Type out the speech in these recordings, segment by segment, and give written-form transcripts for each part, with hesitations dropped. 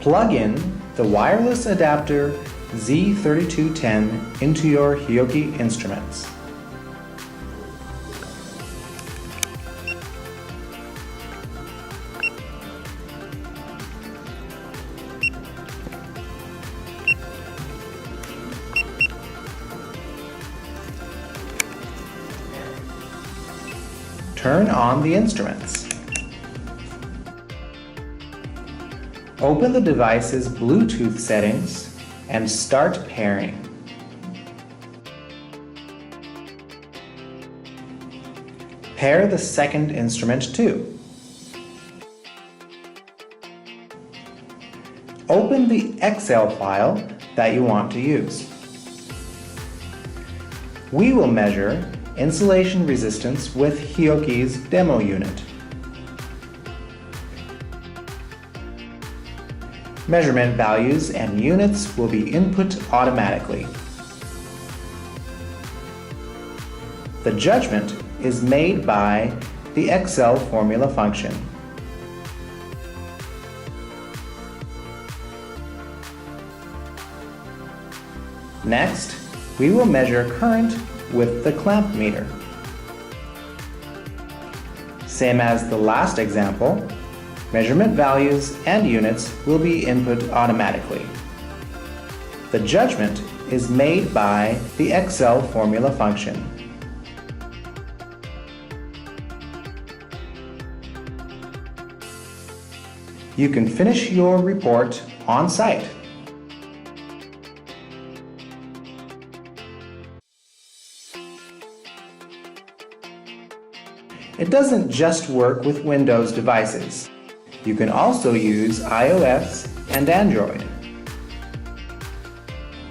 Plug in the Wireless Adapter Z3210 into your Hioki instruments. Turn on the instruments. Open the device's Bluetooth settings and start pairing. Pair the second instrument too. Open the Excel file that you want to use. We will measure insulation resistance with Hioki's demo unit. Measurement values and units will be input automatically. The judgment is made by the Excel formula function. Next, we will measure current with the clamp meter. Same as the last example, measurement values and units will be input automatically. The judgment is made by the Excel formula function. You can finish your report on site. It doesn't just work with Windows devices. You can also use iOS and Android.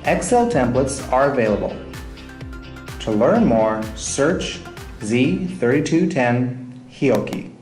Excel templates are available. To learn more, search Z3210 HIOKI.